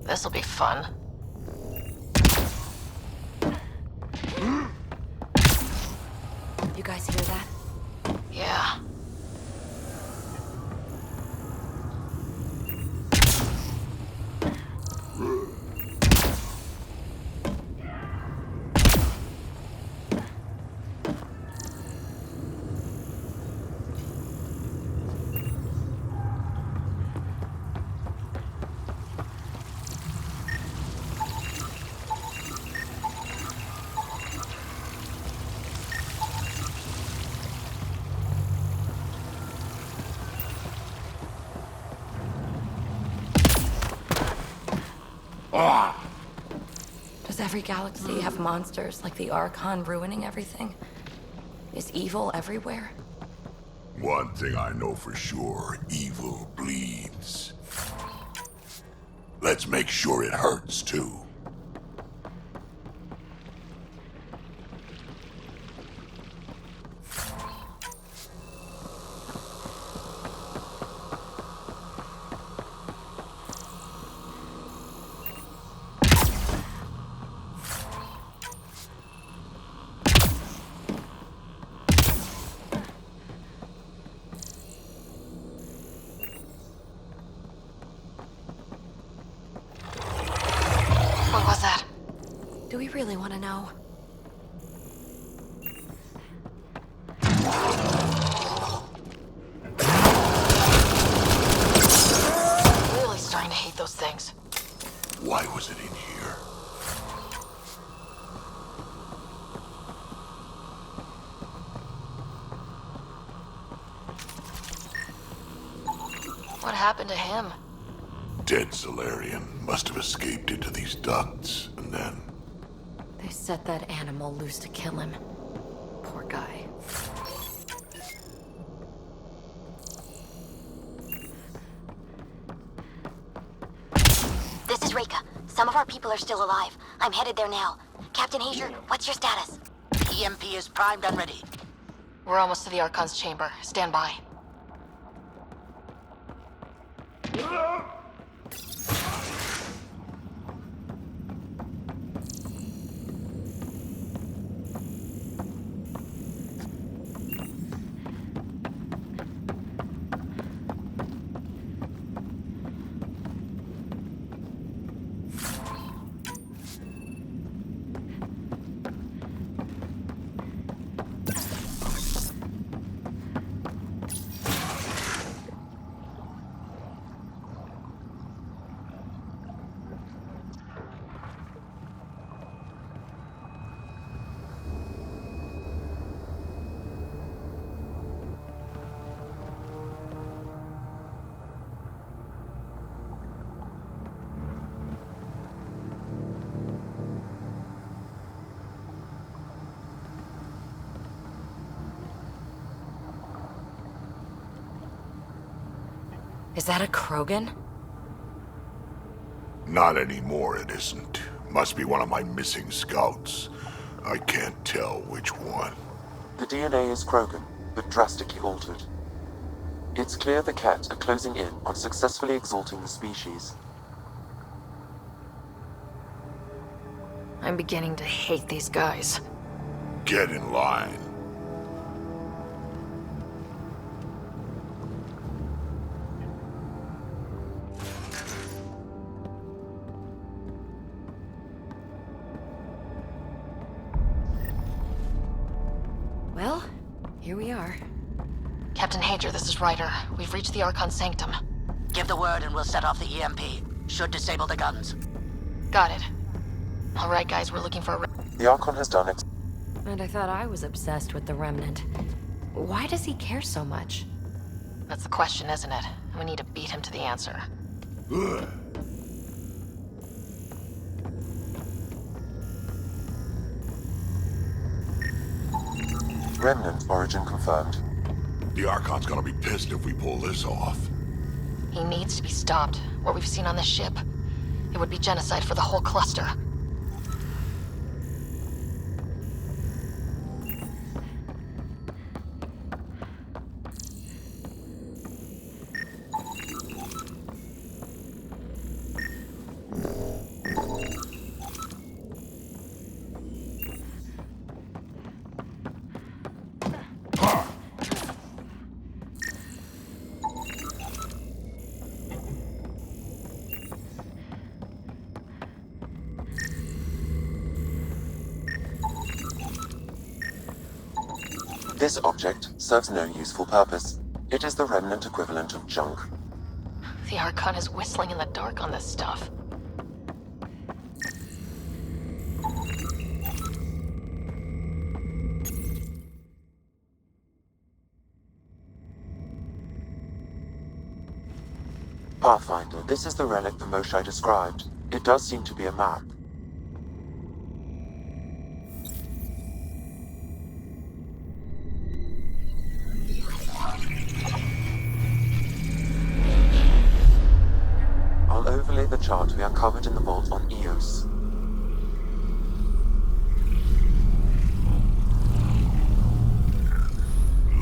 This'll be fun. You guys hear that? Yeah. Does every galaxy have monsters like the Archon ruining everything? Is evil everywhere? One thing I know for sure, evil bleeds. Let's make sure it hurts, too. What was that? Do we really want to know? I'm really starting to hate those things. Why was it in here? What happened to him? Dead Solarian must have escaped into these ducts, and then... They set that animal loose to kill him. Poor guy. This is Reka. Some of our people are still alive. I'm headed there now. Captain Hazer, what's your status? EMP is primed and ready. We're almost to the Archon's chamber. Stand by. Is that a Krogan? Not anymore, it isn't. Must be one of my missing scouts. I can't tell which one. The DNA is Krogan, but drastically altered. It's clear the Cat are closing in on successfully exalting the species. I'm beginning to hate these guys. Get in line. Well, here we are. Captain Hager, this is Ryder. We've reached the Archon Sanctum. Give the word and we'll set off the EMP. Should disable the guns. Got it. All right, guys, we're looking for a... The Archon has done it. And I thought I was obsessed with the Remnant. Why does he care so much? That's the question, isn't it? We need to beat him to the answer. Ugh. Remnant origin confirmed. The Archon's gonna be pissed if we pull this off. He needs to be stopped. What we've seen on this ship. It would be genocide for the whole cluster. This object serves no useful purpose. It is the remnant equivalent of junk. The Archon is whistling in the dark on this stuff. Pathfinder, this is the relic the Moshae described. It does seem to be a map. I'll overlay the chart we uncovered in the vault on Eos.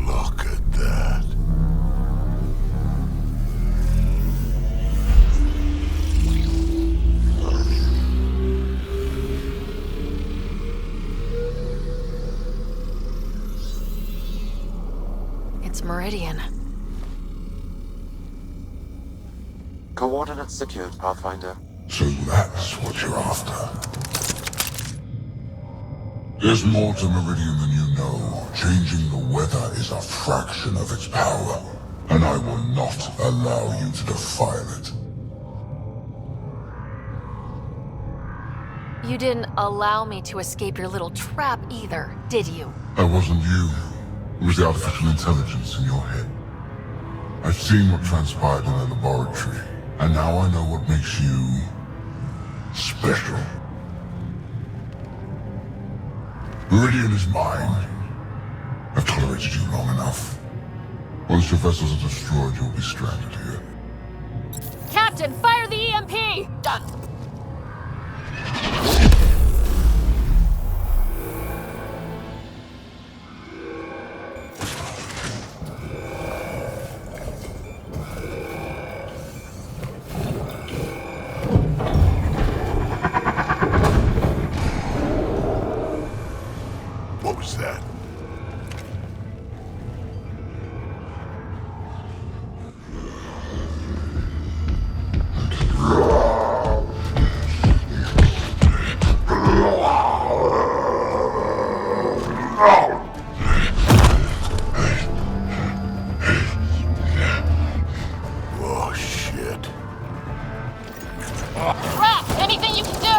Look at that. It's Meridian. Coordinates secured, Pathfinder. So that's what you're after. There's more to Meridian than you know. Changing the weather is a fraction of its power, and I will not allow you to defile it. You didn't allow me to escape your little trap either, did you? That wasn't you. It was the artificial intelligence in your head. I've seen what transpired in the laboratory, and now I know what makes you special. Meridian is mine. I've tolerated you long enough. Once your vessels are destroyed, you'll be stranded here. Captain, fire the EMP! Done. What was that? Oh, shit. Drack, anything you can do!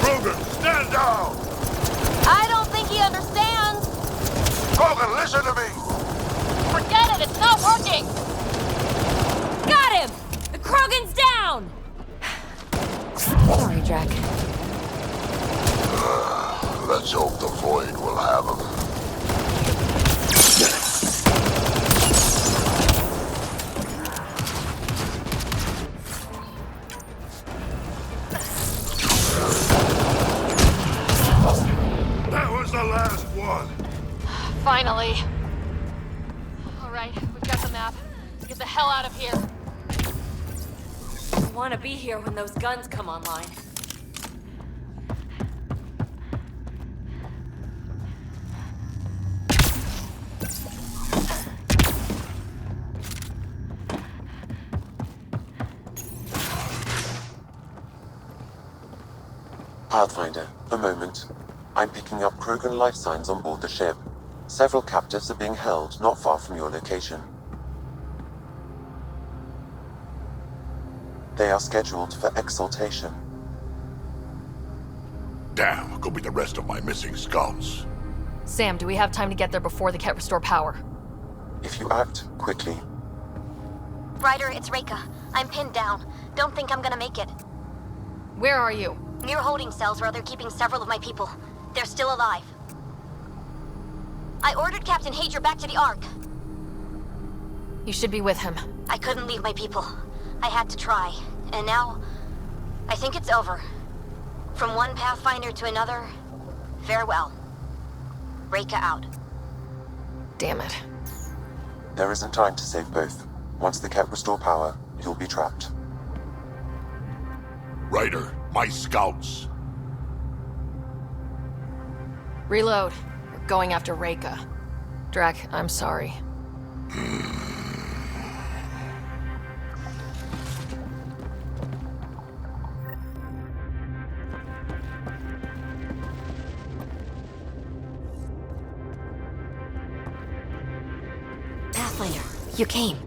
Krogan, stand down! I don't think he understands! Krogan, listen to me! Forget it, it's not working! Got him! The Krogan's down! Sorry, Drack. Let's hope the Void will have him. That was the last one. Finally. Alright, we've got the map. Get the hell out of here. I want to be here when those guns come online. Pathfinder, a moment. I'm picking up Krogan life signs on board the ship. Several captives are being held not far from your location. They are scheduled for exaltation. Damn, go be the rest of my missing scouts. Sam, do we have time to get there before the Ket restore power? If you act quickly, Ryder, it's Reika. I'm pinned down. Don't think I'm gonna make it. Where are you? Near holding cells where they're keeping several of my people. They're still alive. I ordered Captain Hager back to the Ark. You should be with him. I couldn't leave my people. I had to try. And now, I think it's over. From one Pathfinder to another, farewell. Reika out. Damn it. there isn't time to save both. Once the Ket restore power, you'll be trapped. Ryder, my scouts. Reload. We're going after Reika. Drack, I'm sorry. Pathfinder, you came.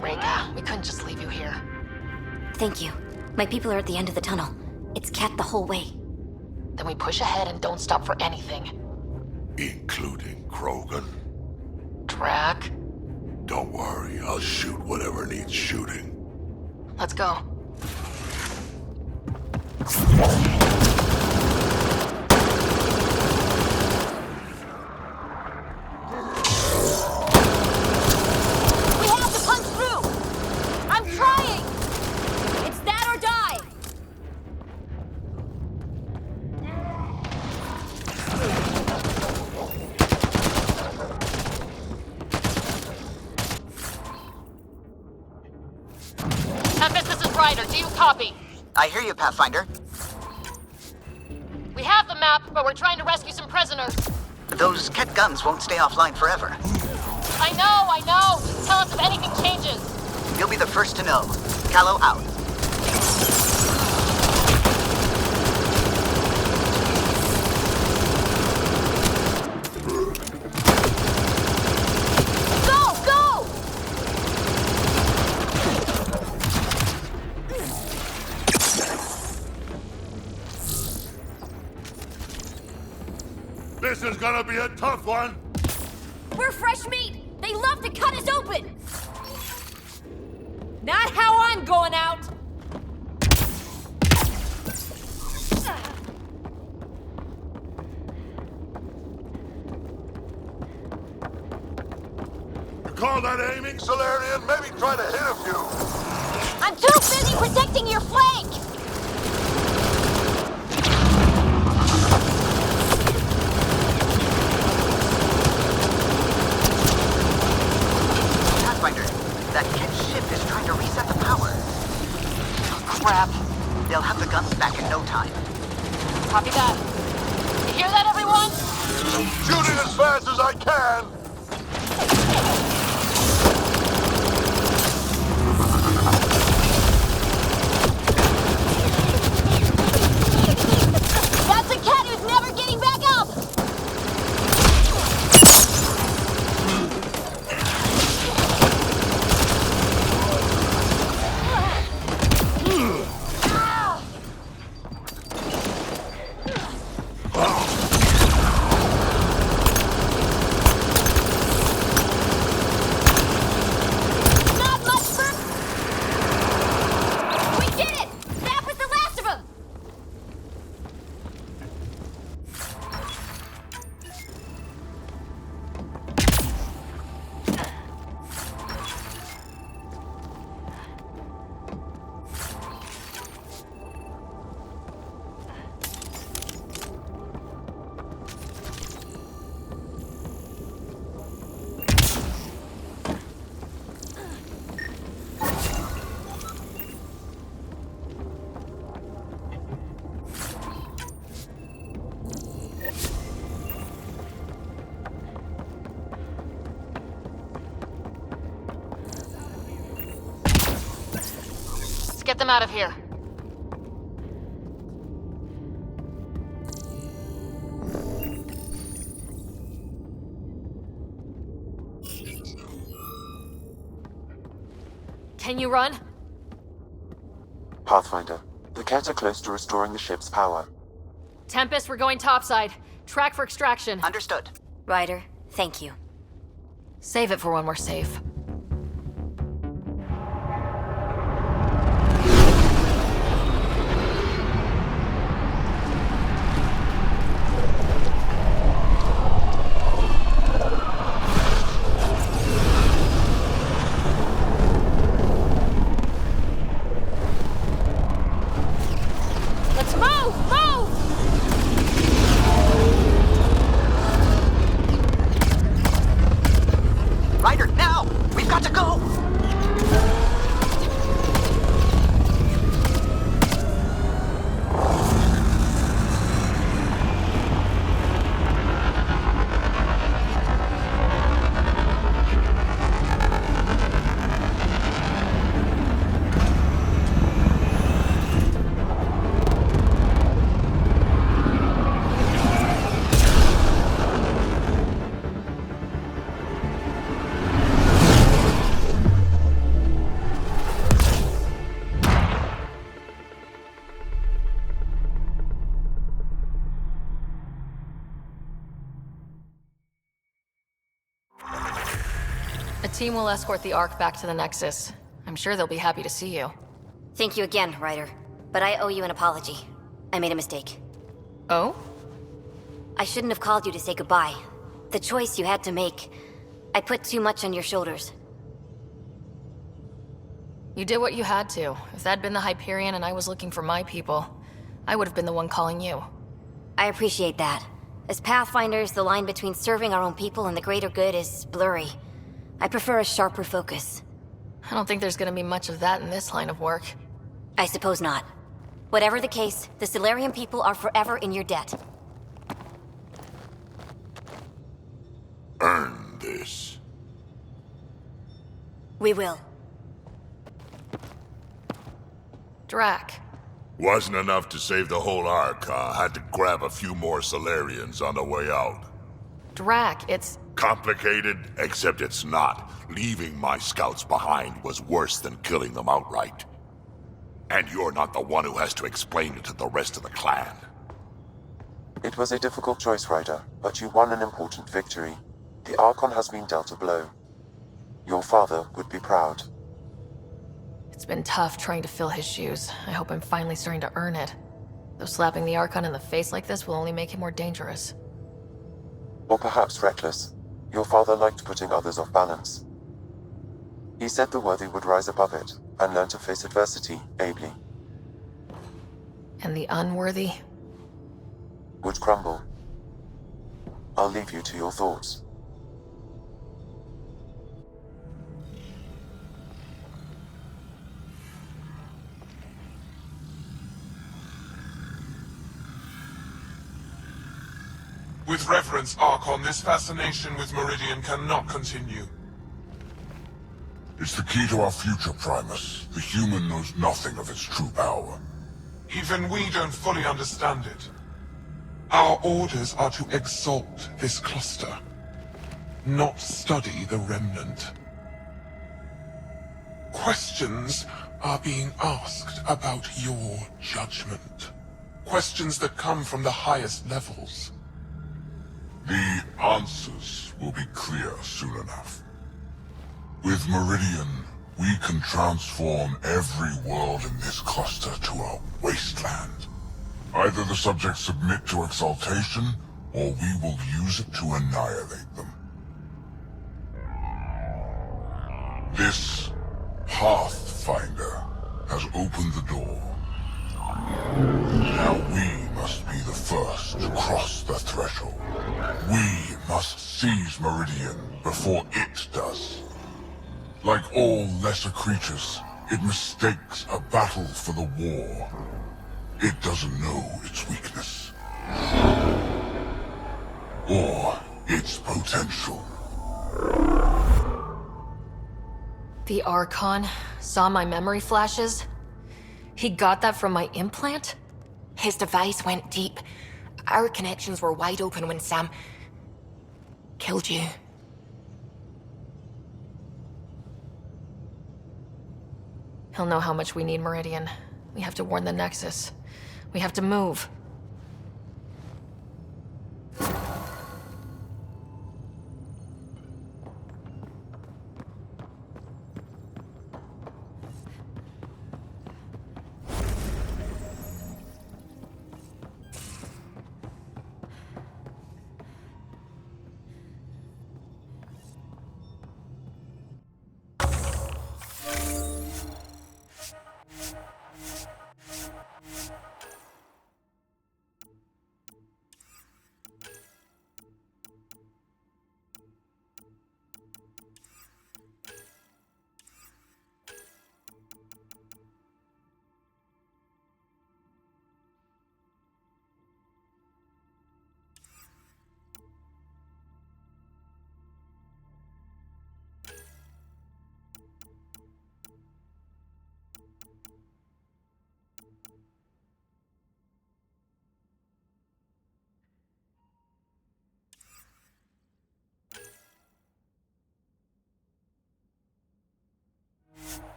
Reka, we couldn't just leave you here. Thank you. My people are at the end of the tunnel. It's Cat the whole way. Then we push ahead and don't stop for anything. Including Krogan. Drack, Don't worry, I'll shoot whatever needs shooting. let's go. We have to punch through! I'm trying! It's that or die! Tempest, this is Ryder. Do you copy? I hear you, Pathfinder. We have the map, but we're trying to rescue some prisoners. Those Ket guns won't stay offline forever. I know. Just tell us if anything changes. You'll be the first to know. Callow out. Go! Go! This is gonna be a tough one! We're fresh meat! They love to cut us open! Not how I'm going out! You call that aiming, Solarian? Maybe try to hit a few! I'm too busy protecting your flank! Pathfinder, that Ket ship is trying to reset the power. Crap. They'll have the guns back in no time. Copy that. You hear that, everyone? Shooting as fast as I can! That's a cat who's never getting back up! Not much for... We did it! That was the last of them! Let's get them out of here. Can you run? Pathfinder, the Ket are close to restoring the ship's power. Tempest, we're going topside. Track for extraction. Understood. Ryder, thank you. Save it for when we're safe. Let's move! Move! Ryder, now! A team will escort the Ark back to the Nexus. I'm sure they'll be happy to see you. Thank you again, Ryder. But I owe you an apology. I made a mistake. Oh? I shouldn't have called you to say goodbye. The choice you had to make. I put too much on your shoulders. You did what you had to. If that'd been the Hyperion and I was looking for my people, I would have been the one calling you. I appreciate that. As Pathfinders, the line between serving our own people and the greater good is blurry. I prefer a sharper focus. I don't think there's gonna be much of that in this line of work. I suppose not. Whatever the case, the Solarian people are forever in your debt. Earn this. We will. Drack. Wasn't enough to save the whole Ark, huh? Had to grab a few more Solarians on the way out. Drack, it's... Complicated, except it's not. Leaving my scouts behind was worse than killing them outright. And you're not the one who has to explain it to the rest of the clan. It was a difficult choice, Ryder, but you won an important victory. The Archon has been dealt a blow. Your father would be proud. It's been tough trying to fill his shoes. I hope I'm finally starting to earn it. Though slapping the Archon in the face like this will only make him more dangerous. Or perhaps reckless. Your father liked putting others off balance. He said the worthy would rise above it and learn to face adversity ably. And the unworthy? Would crumble. I'll leave you to your thoughts. With reverence, Archon, this fascination with Meridian cannot continue. It's the key to our future, Primus. The human knows nothing of its true power. Even we don't fully understand it. Our orders are to exalt this cluster, not study the remnant. Questions are being asked about your judgment. Questions that come from the highest levels. The answers will be clear soon enough. With Meridian, we can transform every world in this cluster to a wasteland. Either the subjects submit to exaltation, or we will use it to annihilate them. This Pathfinder has opened the door. Now we must be the first to cross the threshold. We must seize Meridian before it does. Like all lesser creatures, it mistakes a battle for the war. It doesn't know its weakness. Or its potential. The Archon saw my memory flashes? He got that from my implant? His device went deep. Our connections were wide open when Sam killed you. He'll know how much we need Meridian. We have to warn the Nexus. We have to move.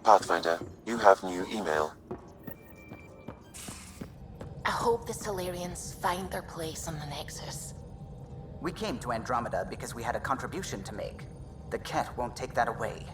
Pathfinder, you have new email. I hope the Solarians find their place on the Nexus. We came to Andromeda because we had a contribution to make. The Ket won't take that away.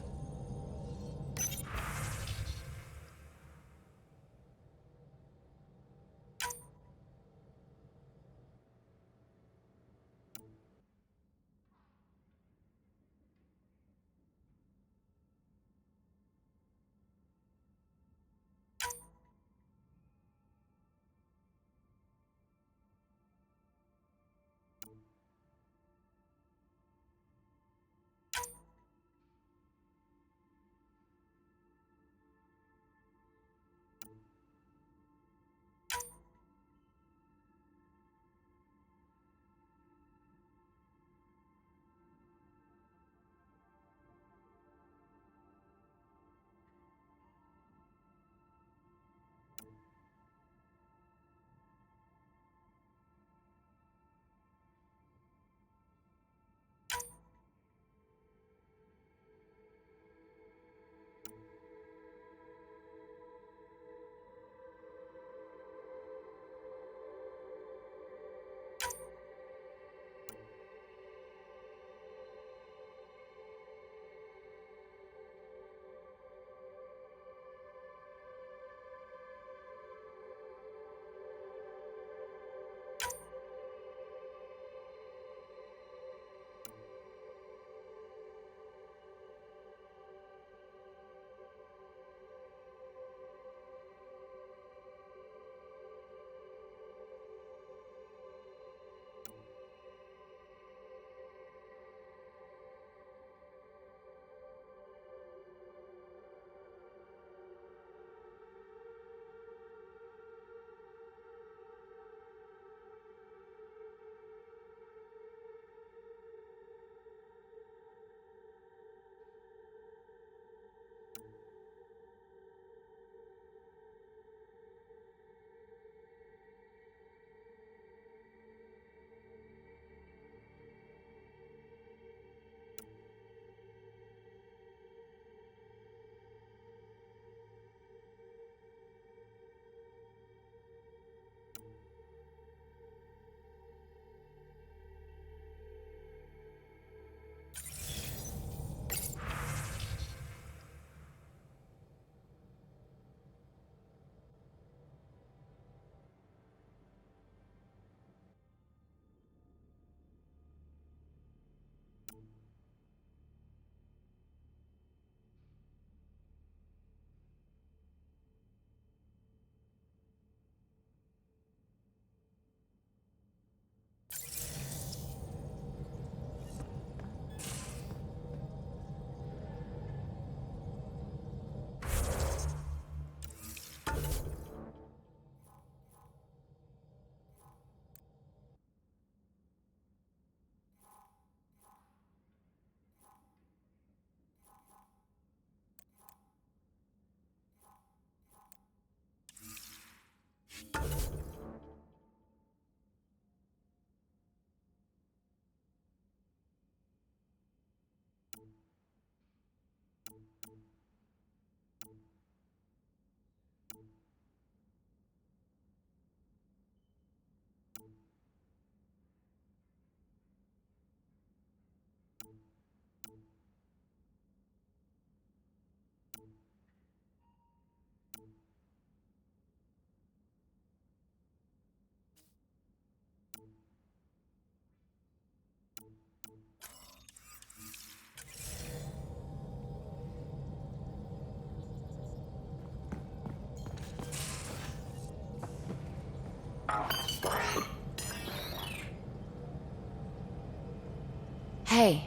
Hey,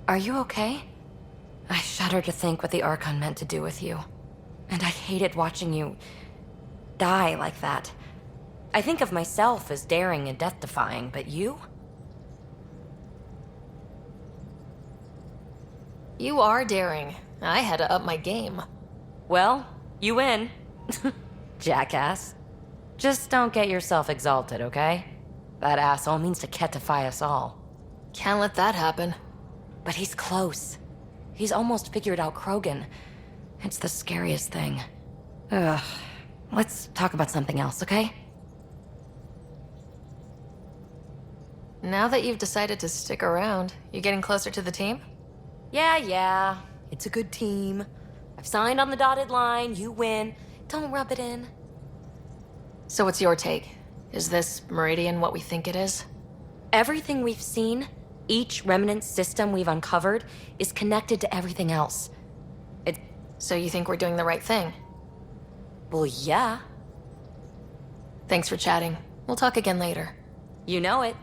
are you okay? I shudder to think what the Archon meant to do with you. And I hated watching you die like that. I think of myself as daring and death-defying, but you? You are daring. I had to up my game. Well, you win. Jackass. Just don't get yourself exalted, okay? That asshole means to ketify us all. Can't let that happen. But he's close. He's almost figured out Krogan. It's the scariest thing. Ugh. Let's talk about something else, okay? Now that you've decided to stick around, you getting closer to the team? Yeah. It's a good team. I've signed on the dotted line, you win. Don't rub it in. So what's your take? Is this Meridian what we think it is? Everything we've seen, each remnant system we've uncovered, is connected to everything else. So you think we're doing the right thing? Well, yeah. Thanks for chatting. We'll talk again later. You know it.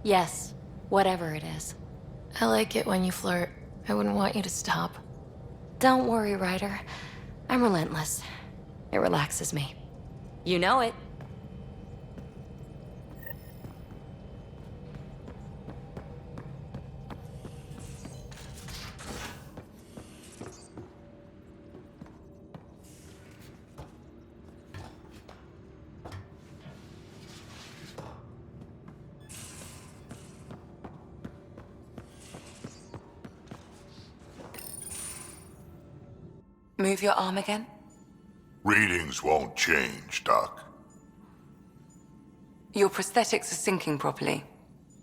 Yes, whatever it is. I like it when you flirt. I wouldn't want you to stop. Don't worry, Ryder. I'm relentless. It relaxes me. You know it. Move your arm again? Readings won't change, Doc. Your prosthetics are syncing properly.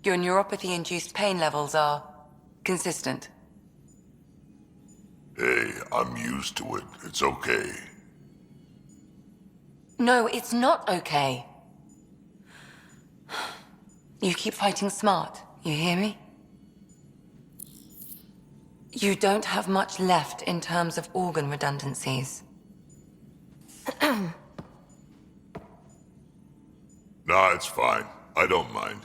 Your neuropathy-induced pain levels are consistent. Hey, I'm used to it. It's okay. No, it's not okay. You keep fighting smart, you hear me? You don't have much left in terms of organ redundancies. Nah, it's fine. I don't mind.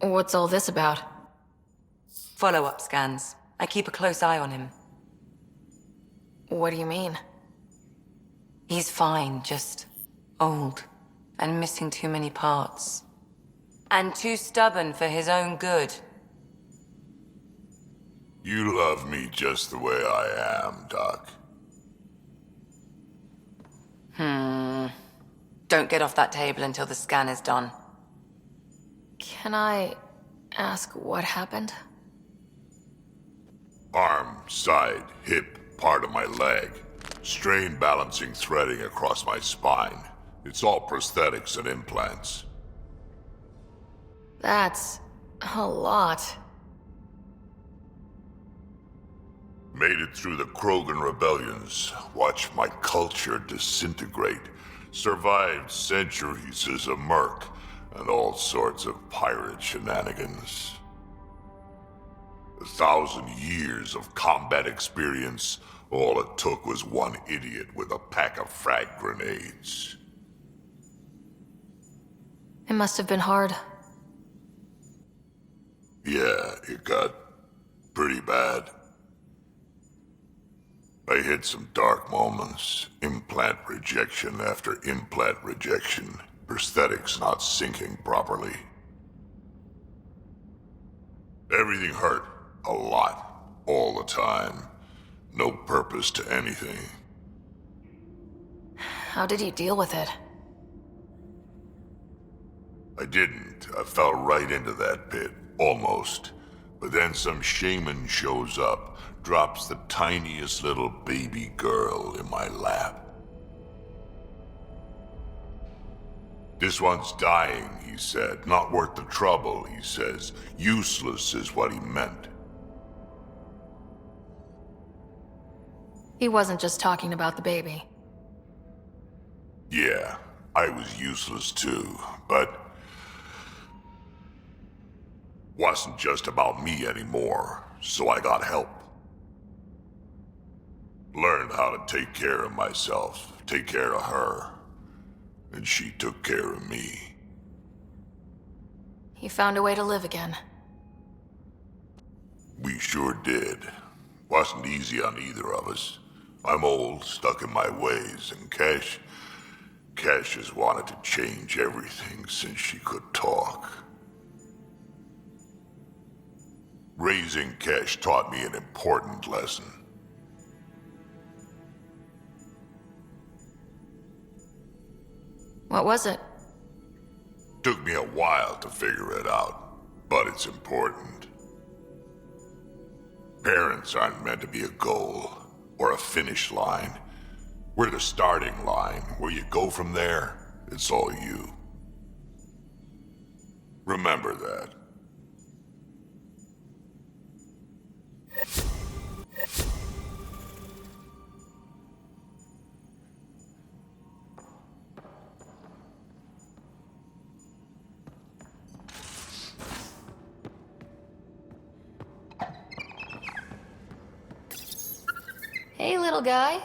What's all this about? Follow-up scans. I keep a close eye on him. What do you mean? He's fine, just old and missing too many parts. And too stubborn for his own good. You love me just the way I am, Doc. Don't get off that table until the scan is done. Can I ask what happened? Arm, side, hip, part of my leg. Strain balancing threading across my spine. It's all prosthetics and implants. That's a lot. Made it through the Krogan rebellions. Watched my culture disintegrate. Survived centuries as a merc and all sorts of pirate shenanigans. 1,000 years of combat experience. All it took was one idiot with a pack of frag grenades. It must have been hard. Yeah, it got pretty bad. I hit some dark moments. Implant rejection after implant rejection. Prosthetics not syncing properly. Everything hurt. A lot. All the time. No purpose to anything. How did you deal with it? I didn't. I fell right into that pit. Almost. But then some shaman shows up, drops the tiniest little baby girl in my lap. This one's dying, he said. Not worth the trouble, he says. Useless is what he meant. He wasn't just talking about the baby. Yeah, I was useless too, but wasn't just about me anymore, so I got help. Learned how to take care of myself, take care of her, and she took care of me. He found a way to live again. We sure did. Wasn't easy on either of us. I'm old, stuck in my ways, and Cash has wanted to change everything since she could talk. Raising Cash taught me an important lesson. What was it? Took me a while to figure it out, but it's important. Parents aren't meant to be a goal, or a finish line. We're the starting line. Where you go from there, it's all you. Remember that. Hey, little guy.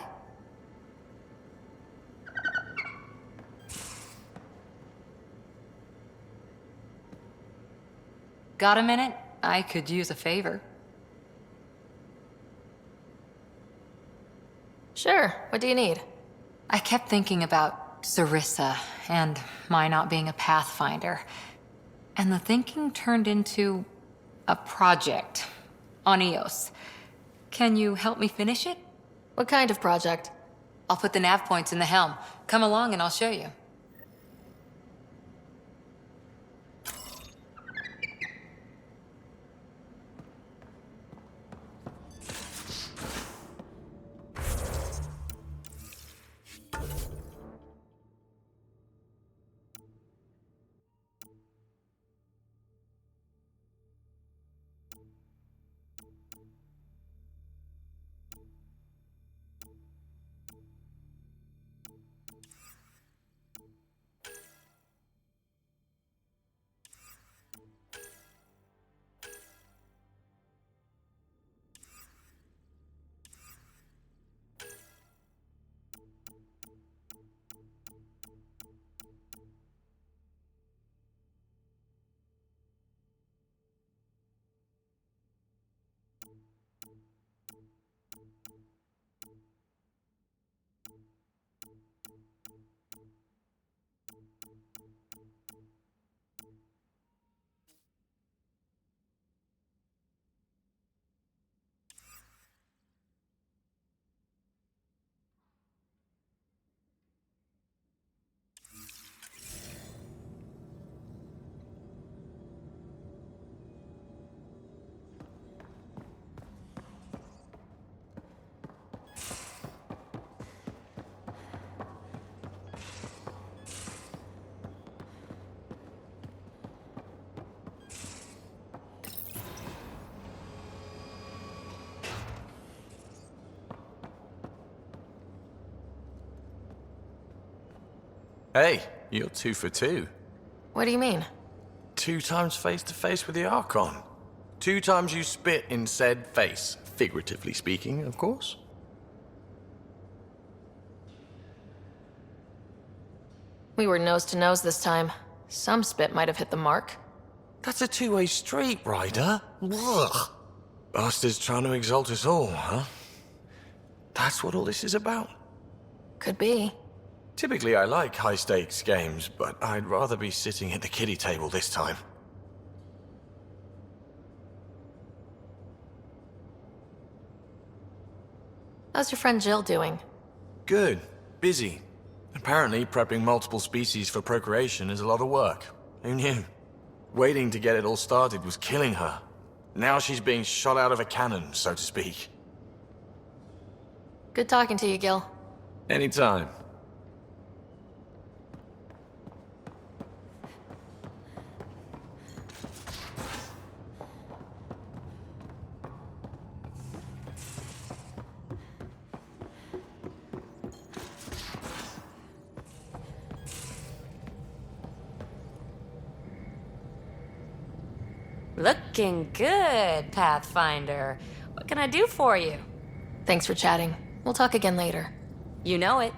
Got a minute? I could use a favor. Sure, what do you need? I kept thinking about Sarissa and my not being a pathfinder. And the thinking turned into a project on Eos. Can you help me finish it? What kind of project? I'll put the nav points in the helm. Come along and I'll show you. Hey, you're 2 for 2. What do you mean? 2 times face-to-face with the Archon. 2 times you spit in said face. Figuratively speaking, of course. We were nose to nose this time. Some spit might have hit the mark. That's a 2-way street, Ryder. Ugh. Bastards trying to exalt us all, huh? That's what all this is about? Could be. Typically, I like high-stakes games, but I'd rather be sitting at the kiddie table this time. How's your friend Jill doing? Good. Busy. Apparently, prepping multiple species for procreation is a lot of work. Who knew? Waiting to get it all started was killing her. Now she's being shot out of a cannon, so to speak. Good talking to you, Gil. Anytime. Looking good, Pathfinder. What can I do for you? Thanks for chatting. We'll talk again later. You know it.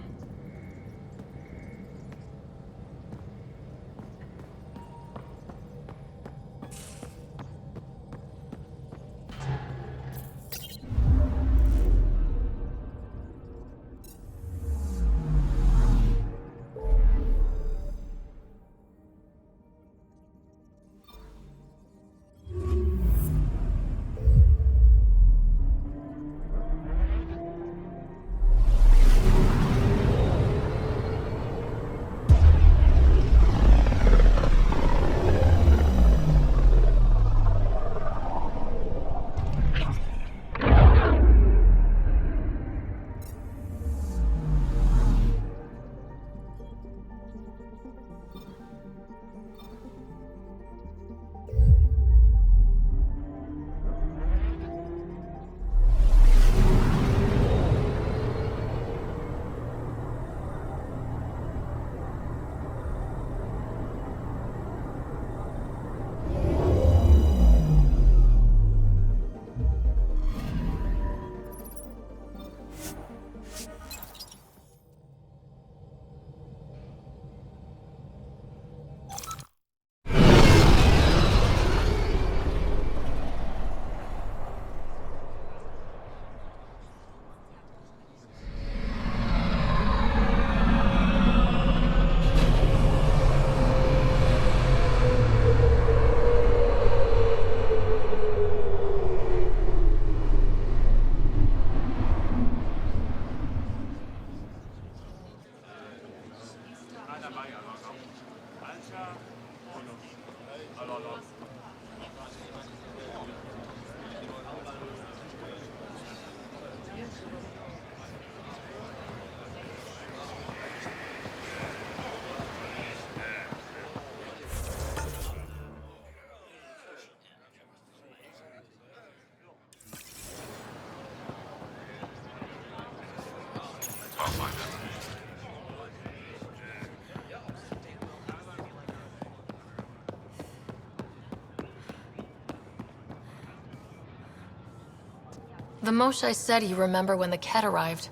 The Moshae said you remember when the Ket arrived.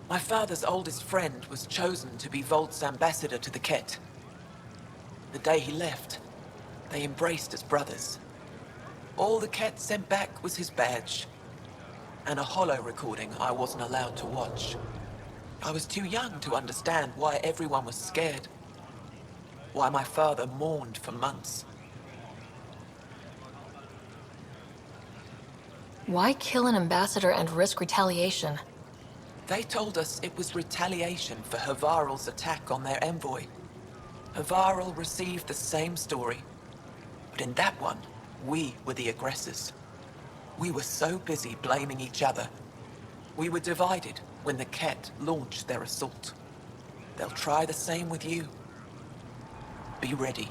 My father's oldest friend was chosen to be Volt's ambassador to the Ket. The day he left, they embraced as brothers. All the Ket sent back was his badge, and a holo recording I wasn't allowed to watch. I was too young to understand why everyone was scared, why my father mourned for months. Why kill an ambassador and risk retaliation? They told us it was retaliation for Havarl's attack on their envoy. Havarl received the same story, but in that one, we were the aggressors. We were so busy blaming each other. We were divided when the Ket launched their assault. They'll try the same with you. Be ready.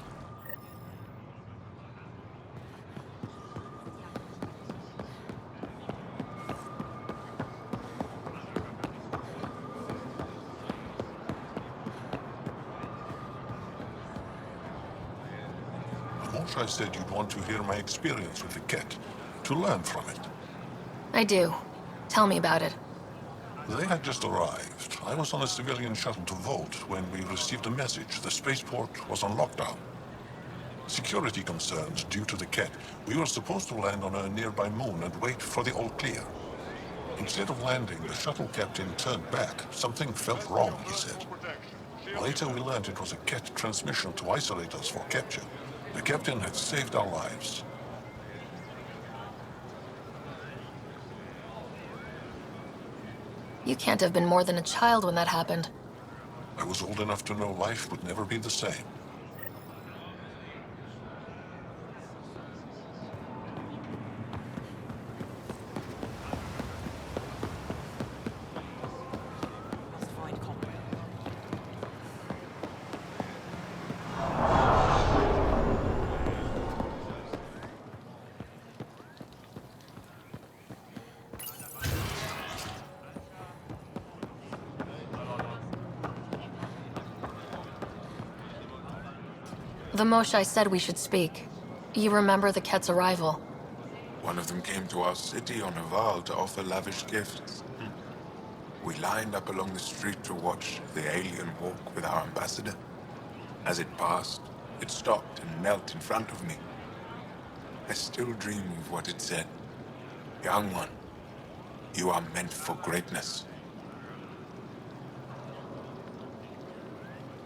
Moshae said you'd want to hear my experience with the Ket, to learn from it. I do. Tell me about it. They had just arrived. I was on a civilian shuttle to Volt when we received a message the spaceport was on lockdown. Security concerns due to the Ket. We were supposed to land on a nearby moon and wait for the all clear. Instead of landing, the shuttle captain turned back. Something felt wrong, he said. Later we learned it was a Ket transmission to isolate us for capture. The captain had saved our lives. You can't have been more than a child when that happened. I was old enough to know life would never be the same. The Moshae said we should speak. You remember the Ket's arrival? One of them came to our city on a Val to offer lavish gifts. We lined up along the street to watch the alien walk with our ambassador. As it passed, it stopped and knelt in front of me. I still dream of what it said. Young one, you are meant for greatness.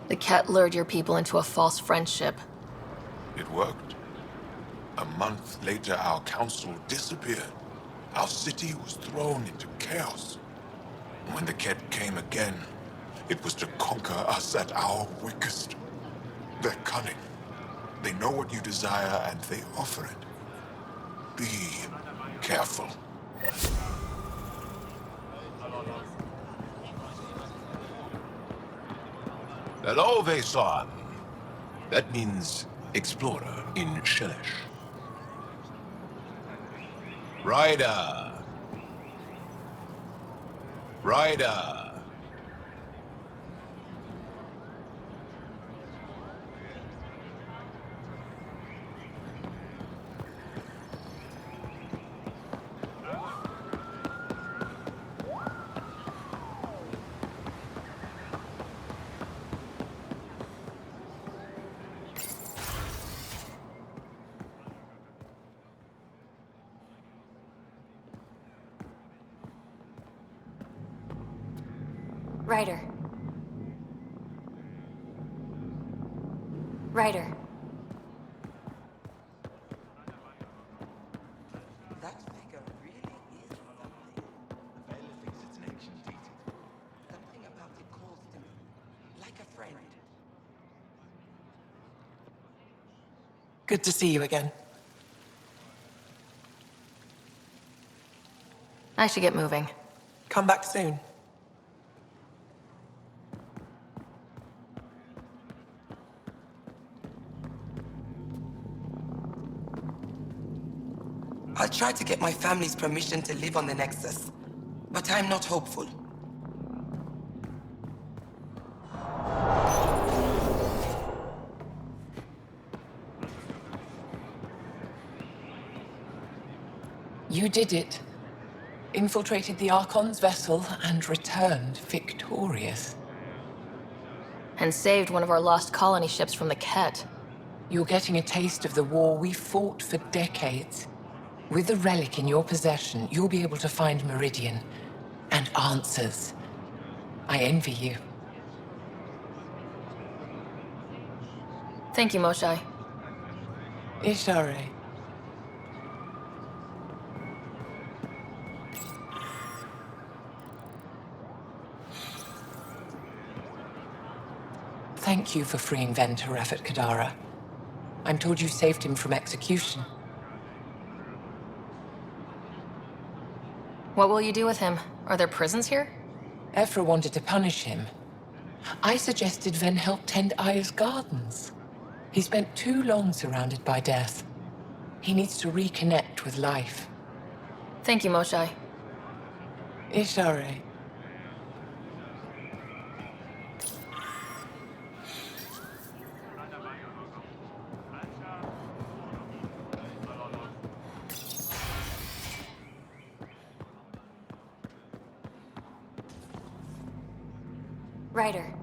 The Ket lured your people into a false friendship. It worked. A month later, our council disappeared. Our city was thrown into chaos. When the Ket came again, it was to conquer us at our weakest. They're cunning. They know what you desire and they offer it. Be careful. Hello, Vesan. That means explorer in Shelesh. Rider. Rider. Ryder. Ryder. That figure really is something. The Vela thinks it's an ancient deity. Something about it calls to me, like a friend. Good to see you again. I should get moving. Come back soon. I'll try to get my family's permission to live on the Nexus, but I'm not hopeful. You did it. infiltrated the Archon's vessel and returned victorious. And saved one of our lost colony ships from the Ket. You're getting a taste of the war we fought for decades. With the relic in your possession, you'll be able to find Meridian and answers. I envy you. Thank you, Moshae. Ishare. Thank you for freeing Ven Teref at Kadara. I'm told you saved him from execution. What will you do with him? Are there prisons here? Ephra wanted to punish him. I suggested Ven help tend Aya's gardens. He spent too long surrounded by death. He needs to reconnect with life. Thank you, Moshae. Ishare. Ryder,